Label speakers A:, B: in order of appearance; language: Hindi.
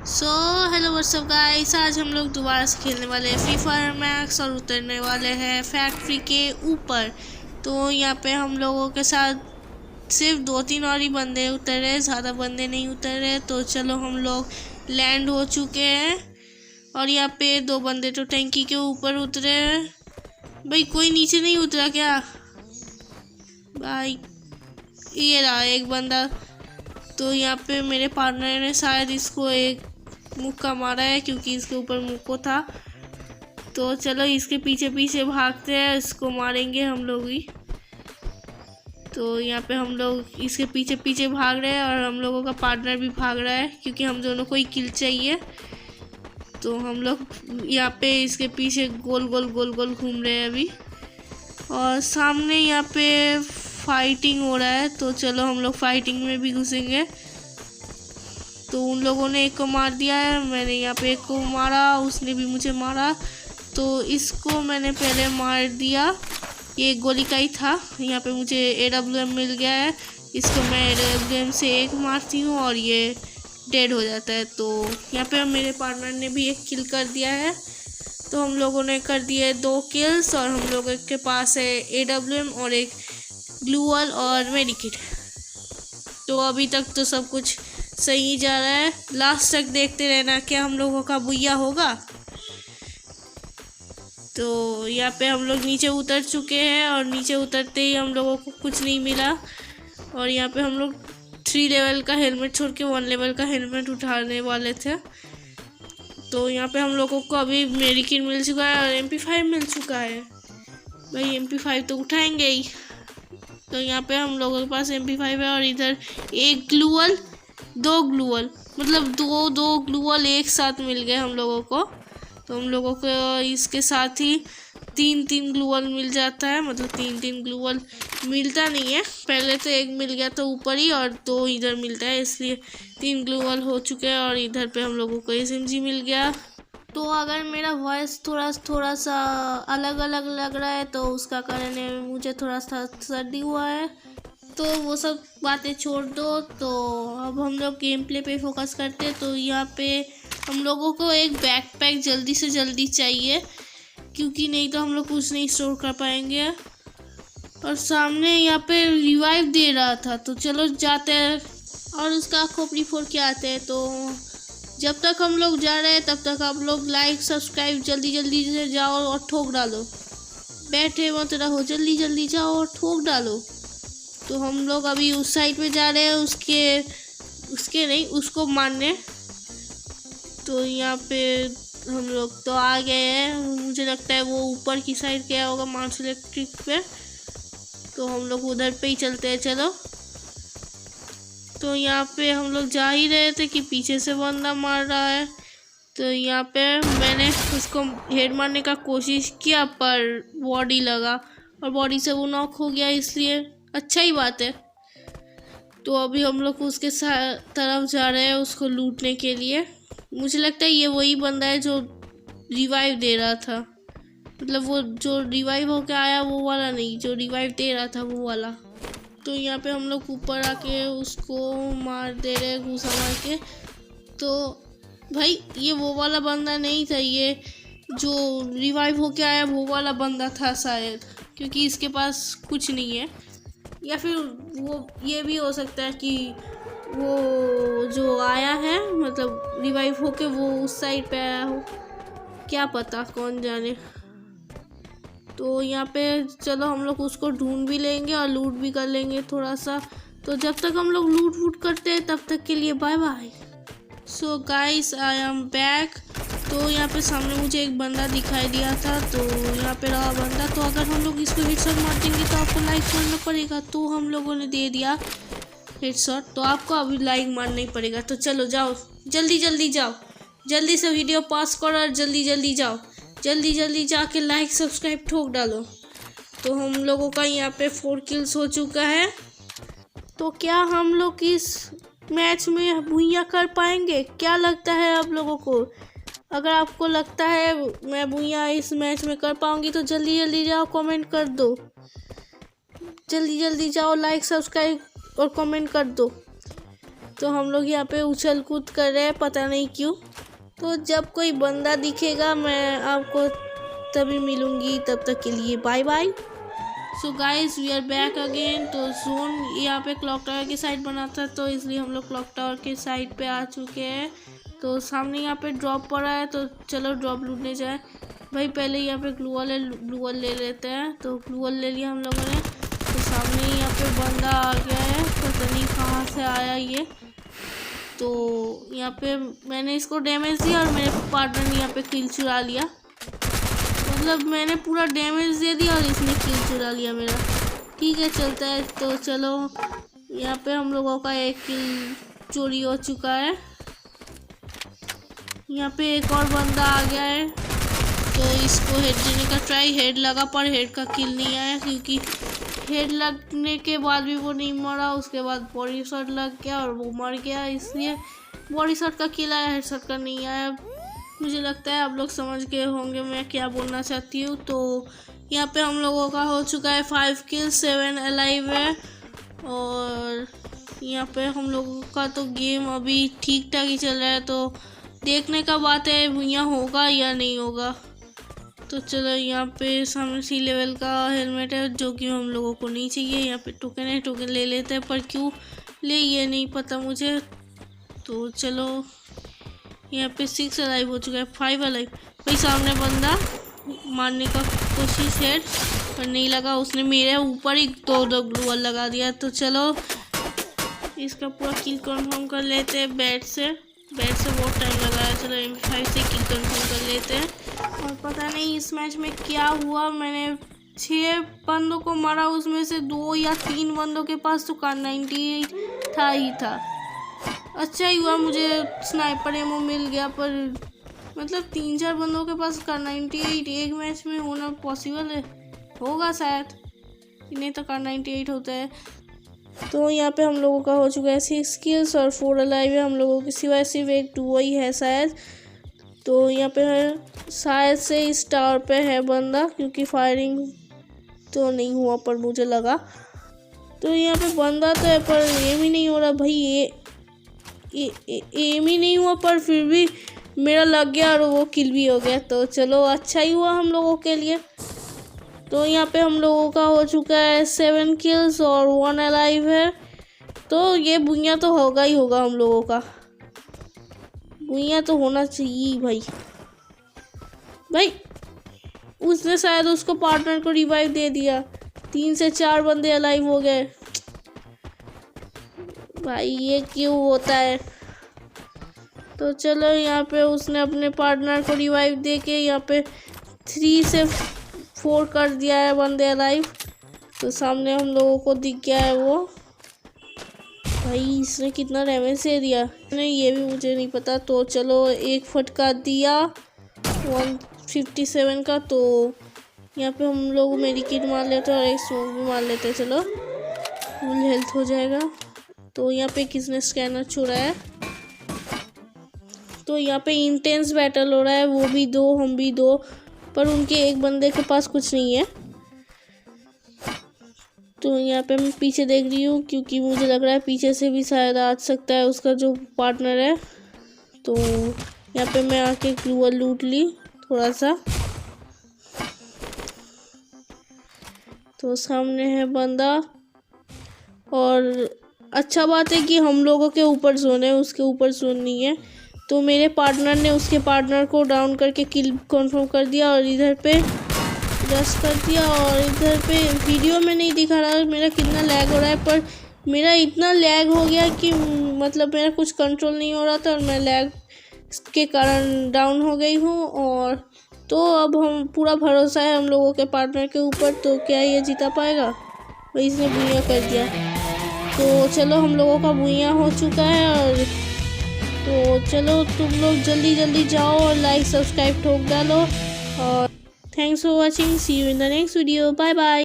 A: सो हेलो व्हाट्सअप गाइस, आज हम लोग दोबारा से खेलने वाले हैं फ्री फायर मैक्स और उतरने वाले हैं फैक्ट्री के ऊपर। तो यहाँ पे हम लोगों के साथ सिर्फ 2-3 और ही बंदे उतर रहे, ज़्यादा बंदे नहीं उतर रहे। तो चलो हम लोग लैंड हो चुके हैं और यहाँ पे 2 बंदे तो टैंकी के ऊपर उतरे हैं। भाई कोई नीचे नहीं उतरा क्या? भाई ये रहा एक बंदा। तो यहाँ पे मेरे पार्टनर ने शायद इसको एक मुक्का मारा है क्योंकि इसके ऊपर मुक्को था। तो चलो इसके पीछे पीछे भागते हैं, इसको मारेंगे हम लोग ही। तो यहाँ पे हम लोग इसके पीछे पीछे भाग रहे हैं और हम लोगों का पार्टनर भी भाग रहा है क्योंकि हम दोनों को ही किल चाहिए। तो हम लोग यहाँ पे इसके पीछे गोल गोल गोल गोल घूम रहे हैं अभी, और सामने यहाँ पे फाइटिंग हो रहा है। तो चलो हम लोग फाइटिंग में भी घुसेंगे। तो उन लोगों ने एक को मार दिया है, मैंने यहाँ पे एक को मारा, उसने भी मुझे मारा। तो इसको मैंने पहले मार दिया, ये गोली का ही था। यहाँ पे मुझे AWM मिल गया है, इसको मैं AWM से एक मारती हूँ और ये डेड हो जाता है। तो यहाँ पे मेरे पार्टनर ने भी एक किल कर दिया है। तो हम लोगों ने कर दिए 2 किल्स और हम लोगों के पास है AWM और एक ग्लूअल और मेडिकेट। तो अभी तक तो सब कुछ सही जा रहा है, लास्ट तक देखते रहना क्या हम लोगों का बुया होगा। तो यहाँ पे हम लोग नीचे उतर चुके हैं और नीचे उतरते ही हम लोगों को कुछ नहीं मिला। और यहाँ पे हम लोग 3 लेवल का हेलमेट छोड़ के 1 लेवल का हेलमेट उठाने वाले थे। तो यहाँ पे हम लोगों को अभी मेडिकेट मिल चुका है और MP5 मिल चुका है। भाई MP5 तो उठाएंगे ही। तो यहाँ पे हम लोगों के पास MP5 है और इधर एक ग्लूअल 2 ग्लूअल, मतलब दो ग्लूअल एक साथ मिल गए हम लोगों को। तो हम लोगों को इसके साथ ही 3 ग्लूअल मिल जाता है, मतलब 3 ग्लूअल मिलता नहीं है। पहले तो एक मिल गया था ऊपर ही और 2 इधर मिलता है, इसलिए 3 ग्लूअल हो चुके हैं। और इधर पे हम लोगों को SMG मिल गया। तो अगर मेरा वॉइस थोड़ा सा अलग अलग लग रहा है तो उसका कारण है मुझे थोड़ा सा सर्दी हुआ है। तो वो सब बातें छोड़ दो। तो अब हम लोग गेम प्ले पे फोकस करते हैं। तो यहाँ पे हम लोगों को एक बैकपैक जल्दी से जल्दी चाहिए क्योंकि नहीं तो हम लोग कुछ नहीं स्टोर कर पाएंगे। और सामने यहाँ पे रिवाइव दे रहा था, तो चलो जाते हैं और उसका खोपड़ी फोड़ के आते हैं। तो जब तक हम लोग जा रहे हैं तब तक आप लोग लाइक सब्सक्राइब जल्दी जल्दी से जाओ और ठोक डालो। बैठे मत रहो, जल्दी जल्दी जाओ और ठोक डालो। तो हम लोग अभी उस साइड में जा रहे हैं, उसके नहीं उसको मारने। तो यहाँ पे हम लोग तो आ गए हैं, मुझे लगता है वो ऊपर की साइड गया होगा मार्स इलेक्ट्रिक पे। तो हम लोग उधर पे ही चलते हैं चलो। तो यहाँ पे हम लोग जा ही रहे थे कि पीछे से बंदा मार रहा है। तो यहाँ पे मैंने उसको हेड मारने का कोशिश किया पर बॉडी लगा और बॉडी से वो नॉक हो गया, इसलिए अच्छा ही बात है। तो अभी हम लोग उसके तरफ जा रहे हैं उसको लूटने के लिए। मुझे लगता है ये वही बंदा है जो रिवाइव दे रहा था, मतलब वो जो रिवाइव होके आया वो वाला नहीं, जो रिवाइव दे रहा था वो वाला। तो यहाँ पे हम लोग ऊपर आके उसको मार दे रहे घूसा मार के। तो भाई ये वो वाला बंदा नहीं था, ये जो रिवाइव होके आया वो वाला बंदा था शायद, क्योंकि इसके पास कुछ नहीं है। या फिर वो ये भी हो सकता है कि वो जो आया है मतलब रिवाइव होके वो उस साइड पे आया हो, क्या पता, कौन जाने। तो यहाँ पे चलो हम लोग उसको ढूंढ भी लेंगे और लूट भी कर लेंगे थोड़ा सा। तो जब तक हम लोग लूट वूट करते हैं तब तक के लिए bye bye. So guys I am back. तो यहाँ पे सामने मुझे एक बंदा दिखाई दिया था, तो यहाँ पे रहा बंदा। तो अगर हम लोग इसको हेडशॉट मार देंगे तो आपको लाइक मारना पड़ेगा। तो हम लोगों ने दे दिया हेडशॉट, तो आपको अभी लाइक मारना ही पड़ेगा। तो चलो जाओ, जल्दी जल्दी जाओ, जल्दी से वीडियो पास करो और जल्दी जल्दी जाओ, जल्दी जल्दी जाके लाइक सब्सक्राइब ठोक डालो। तो हम लोगों का यहाँ पे 4 किल्स हो चुका है। तो क्या हम लोग इस मैच में भुइयां कर पाएंगे, क्या लगता है आप लोगों को? अगर आपको लगता है मैं भुइयां इस मैच में कर पाऊंगी तो जल्दी जल्दी जाओ कमेंट कर दो, जल्दी जल्दी जाओ लाइक सब्सक्राइब और कमेंट कर दो। तो हम लोग यहाँ पे उछल कूद कर रहे हैं, पता नहीं क्यों। तो जब कोई बंदा दिखेगा मैं आपको तभी मिलूँगी, तब तक के लिए bye bye. So guys we are back again. तो जोन यहाँ पे क्लॉक टावर की साइड बना था, तो इसलिए हम लोग क्लॉक टावर के साइड पे आ चुके हैं। तो सामने यहाँ पे ड्रॉप पड़ा है, तो चलो ड्रॉप लूटने जाए। भाई पहले यहाँ पे ग्लूवॉल ले लेते हैं। तो ग्लूवॉल ले लिया हम लोगों ने। तो सामने यहाँ पे बंदा आ गया है, पता नहीं कहाँ से आया ये। तो यहाँ पे मैंने इसको डैमेज दिया और मेरे पार्टनर ने यहाँ पे किल चुरा लिया। मतलब मैंने पूरा डैमेज दे दिया और इसने किल चुरा लिया मेरा। ठीक है चलता है। तो चलो यहाँ पे हम लोगों का एक किल चोरी हो चुका है। यहाँ पे एक और बंदा आ गया है, तो इसको हेड देने का ट्राई, हेड लगा पर हेड का किल नहीं आया, क्योंकि हेड लगने के बाद भी वो नहीं मरा। उसके बाद बॉडी शॉट लग गया और वो मर गया, इसलिए बॉडी शॉट का किल आया, हेड शॉट का नहीं आया। मुझे लगता है आप लोग समझ गए होंगे मैं क्या बोलना चाहती हूँ। तो यहाँ पे हम लोगों का हो चुका है 5 किल 7 अलाइव है। और यहाँ पे हम लोगों का तो गेम अभी ठीक ठाक ही चल रहा है, तो देखने का बात है भैया होगा या नहीं होगा। तो चलो यहाँ पे सामने 3 लेवल का हेलमेट है, जो कि हम लोगों को नहीं चाहिए। यहाँ पे टोकन है, टोकन ले लेते हैं, पर क्यों ले ये नहीं पता मुझे। तो चलो यहाँ पे 6 अलाइव हो चुका है, 5 अलाइव। भाई सामने बंदा मारने का कोशिश है पर नहीं लगा, उसने मेरे ऊपर ही दो ग्लूवॉल लगा दिया। तो चलो इसका पूरा किल कंफर्म कर लेते हैं बैट से बहुत टाइम लगा है। चलो M5 से किल कंफर्म कर लेते हैं। और पता नहीं इस मैच में क्या हुआ, मैंने 6 बंदों को मारा, उसमें से 2 या 3 बंदों के पास तो Kar98 था ही था। अच्छा ही हुआ मुझे स्नाइपर एमो मिल गया, पर मतलब 3-4 बंदों के पास Kar98 एक मैच में होना पॉसिबल है, होगा शायद, नहीं तो Kar98 होता है। तो यहाँ पे हम लोगों का हो चुका है 6 किल्स और 4 अलाइव है हम लोगों के सिवाय, सिर्फ एक डुओ ही है शायद। तो यहाँ पे है शायद से इस टावर पे है बंदा, क्योंकि फायरिंग तो नहीं हुआ पर मुझे लगा। तो यहाँ पे बंदा तो है पर एम ही नहीं हो रहा भाई, एम ही नहीं हुआ, पर फिर भी मेरा लग गया और वो किल भी हो गया। तो चलो अच्छा ही हुआ हम लोगों के लिए। तो यहाँ पे हम लोगों का हो चुका है 7 किल्स और 1 अलाइव है। तो ये बुइयां तो होगा ही होगा, हम लोगों का बुइयां तो होना चाहिए भाई। उसने शायद उसको पार्टनर को रिवाइव दे दिया, 3 से 4 बंदे अलाइव हो गए भाई, ये क्यों होता है। तो चलो यहाँ पे उसने अपने पार्टनर को रिवाइव दे के यहाँ पे 3 से 4 कर दिया है बंदे अलाइव। तो सामने हम लोगों को दिख गया है वो भाई, इसने कितना डैमेज दे दिया नहीं ये भी मुझे नहीं पता। तो चलो एक फटका दिया 157 का। तो यहाँ पे हम लोग मेडिकेट मार लेते हैं और एक स्मोक भी मार लेते हैं, चलो फुल हेल्थ हो जाएगा। तो यहाँ पे किसने स्कैनर छोड़ा है। तो यहाँ पे इंटेंस बैटल हो रहा है, वो भी 2 हम भी 2, पर उनके एक बंदे के पास कुछ नहीं है। तो यहाँ पे मैं पीछे देख रही हूँ, क्योंकि मुझे लग रहा है पीछे से भी शायद आ सकता है उसका जो पार्टनर है। तो यहाँ पे मैं आके ग्लूवॉल लूट ली थोड़ा सा। तो सामने है बंदा, और अच्छा बात है कि हम लोगों के ऊपर जोन है, उसके ऊपर जोन नहीं है। तो मेरे पार्टनर ने उसके पार्टनर को डाउन करके किल कंफर्म कर दिया और इधर पे रश कर दिया। और इधर पे वीडियो में नहीं दिखा रहा मेरा कितना लैग हो रहा है, पर मेरा इतना लैग हो गया कि मतलब मेरा कुछ कंट्रोल नहीं हो रहा था और मैं लैग के कारण डाउन हो गई हूँ। और तो अब हम पूरा भरोसा है हम लोगों के पार्टनर के ऊपर, तो क्या ये जीता पाएगा भाई, इसने बुइयां कर दिया। तो चलो हम लोगों का बुइयां हो चुका है। और तो चलो तुम लोग जल्दी जल्दी जाओ और लाइक सब्सक्राइब ठोक डालो। और thanks for watching, see you in the next video, bye bye.